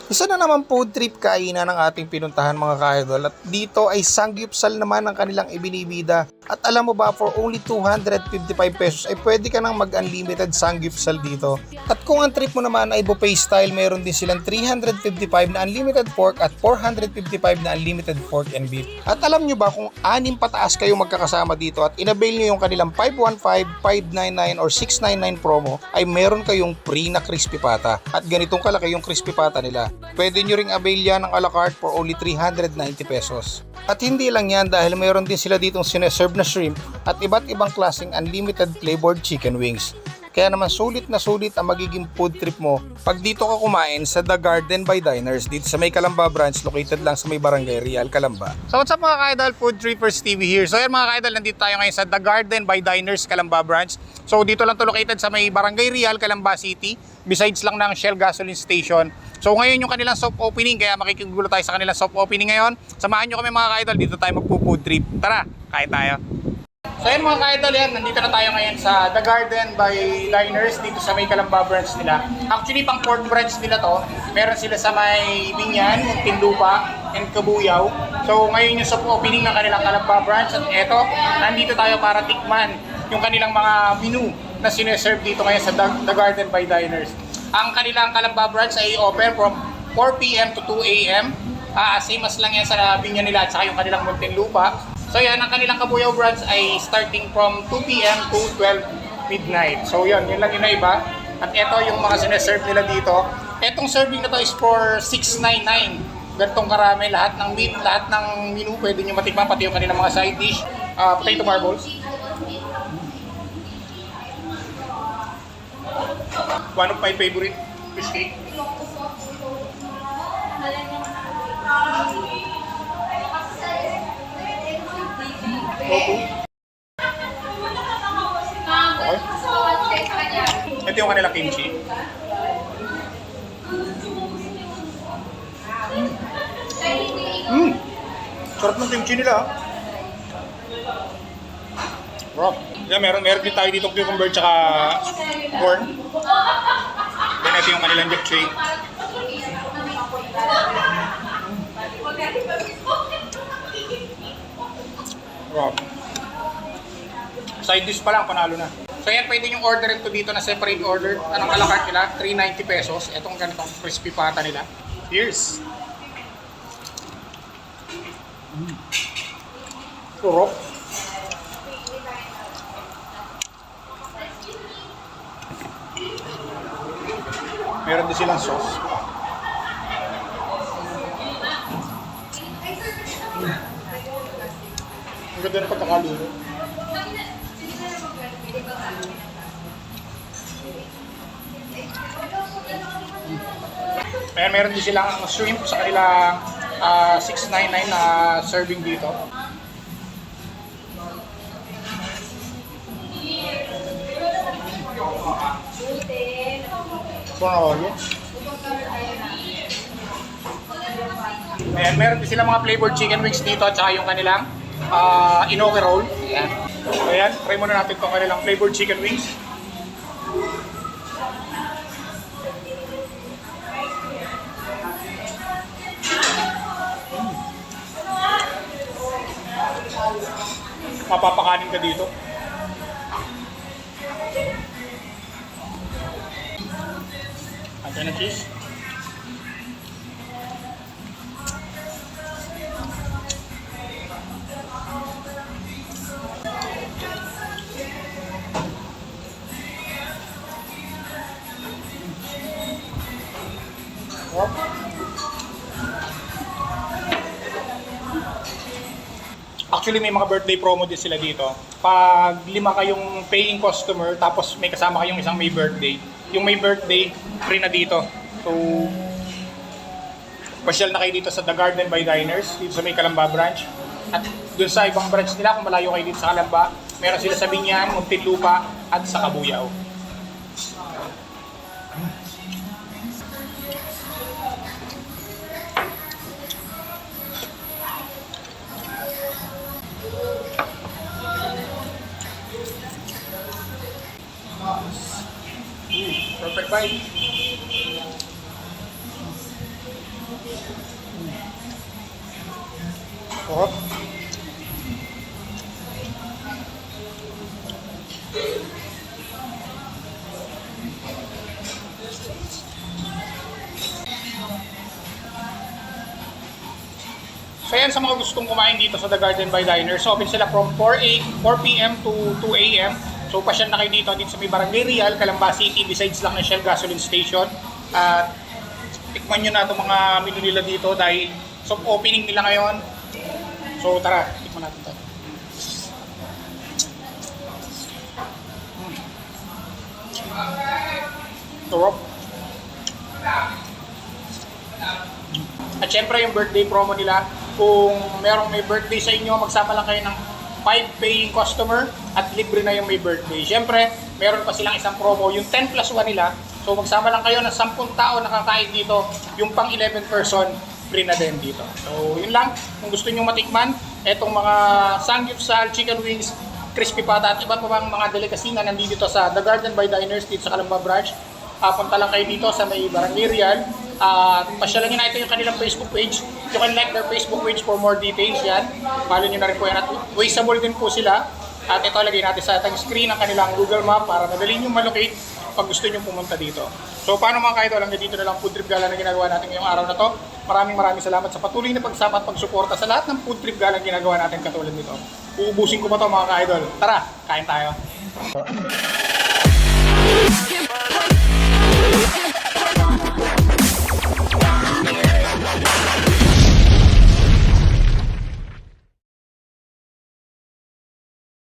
Isa na naman food trip kainan ng ating pinuntahan mga ka-idol, at dito ay sangyupsal naman ang kanilang ibinibida. At alam mo ba, for only 255 pesos ay pwede ka nang mag-unlimited sangyupsal dito. At kung ang trip mo naman ay buffet style, meron din silang 355 na unlimited pork at 455 na unlimited pork and beef. At alam nyo ba, kung 6 pataas kayo magkakasama dito at inavail nyo yung kanilang 515, 599 or 699 promo, ay meron kayong free na crispy pata. At ganitong kalaki yung crispy pata nila. Pwede nyo ring avail yan ng a la carte for only 390 pesos. At hindi lang yan, dahil mayroon din sila ditong sineserve na shrimp at iba't ibang klaseng unlimited flavored chicken wings. Kaya naman sulit na sulit ang magiging food trip mo pag dito ka kumain sa The Garden by Diners dito sa may Calamba branch, located lang sa may Barangay Real, Calamba. So what's up mga ka-idol, Food Trippers TV here. So yan mga ka-idol, nandito tayo ngayon sa The Garden by Diners, Calamba branch. So dito lang to located sa may Barangay Real, Calamba City, besides lang ng Shell gasoline station. So ngayon yung kanilang soft opening, kaya makikigulo tayo sa kanilang soft opening ngayon. Samahan nyo kami mga ka-idol, dito tayo magpo-food trip. Tara, kain tayo. So ayun mga ka-idol, yan, nandito na tayo ngayon sa The Garden by Diners dito sa may Calamba branch nila. Actually pang fourth branch nila to. Meron sila sa may Binyan, Muntinlupa, and Cabuyao. So ngayon yung soft opening ng kanilang Calamba branch, at eto, nandito tayo para tikman yung kanilang mga menu na sineserve dito ngayon sa The Garden by Diners. Ang kanilang Calamba branch ay open from 4 PM to 2 AM. Same as lang yan sa Binyan nila at saka yung kanilang Muntinlupa. So yan, ang kanilang Cabuyao branch ay starting from 2 PM to 12 midnight. So yun lang yung iba. At ito yung mga sineserve nila dito. Etong serving na to is for 699. Ganitong karami, lahat ng meat, lahat ng menu pwede nyo matikman, pati yung kanilang mga side dish. Potato marbles. One of my favorite fish cake. Okay. Ito yung kanilang kimchi. Sarap ng kimchi nila. Wow. Yeah, meron din tayo dito cucumber tsaka corn. Then ito yung kanilang japchae. Wow. Side dish pa lang, panalo na. So yan, pwede yung orderin to dito na separate order. Anong a la carte nila? 390 pesos. Itong ganitong crispy pata nila. Cheers! Sarap. Meron din silang sauce. Ang ganda na pagkakaluto. Ayan, meron din silang shrimp sa kanilang 699 na serving dito. Panalo. Ayan, meron din silang mga flavored chicken wings dito at saka yung kanilang inoke roll. Ayan. Ayan, try muna natin itong kanilang flavored chicken wings. Mapapakanin ka dito. At yan ang cheese. Actually, may mga birthday promo din sila dito. Pag 5 kayong paying customer, tapos may kasama kayong isang may birthday, yung may birthday, free na dito. So, pasyal na kayo dito sa The Garden by Diners, dito sa may Calamba branch. At dun sa ibang branch nila, kung malayo kayo dito sa Calamba, meron sila sa Binyan, Muntinlupa, at sa Cabuyao. Perfect bite. Oh. So yan, sa mga gustong kumain dito sa The Garden by Diners, so open sila from 4 p.m. to 2 a.m. So pasyal na kayo dito sa may Barangay Real, Calamba City, besides lang ng Shell Gasoline Station. At tikman nyo na itong mga menu nila dito dahil soft opening nila ngayon. So tara, tikman natin ito. Sarap. At syempre yung birthday promo nila, kung merong may birthday sa inyo, magsama lang kayo ng 5 paying customer at libre na yung may birthday. Syempre, meron pa silang isang promo, yung 10 plus 1 nila. So magsama lang kayo ng 10 tao nakakain dito, yung pang 11 person, free na din dito. So yun lang, kung gusto nyo matikman, etong mga samgyeopsal, chicken wings, crispy pata at iba pa bang mga delicacy na nandito sa The Garden by Diners dito sa Calamba branch. Punta lang kayo dito sa may Barangay Real. Pasyalan nyo na ito yung kanilang Facebook page. You can like their Facebook page for more details yan. Follow nyo na rin po yan. At wasteable din po sila. At ito lagay natin sa screen ang kanilang Google Map para madali nyo malocate pag gusto nyo pumunta dito. So paano mga kaidol, hanggang dito na lang food trip gala na ginagawa natin ngayong araw na to. Maraming salamat sa patuloy na pagsama at pagsuporta sa lahat ng food trip gala ginagawa natin katulad nito. Uubusin ko pa to mga kaidol. Tara, kain tayo.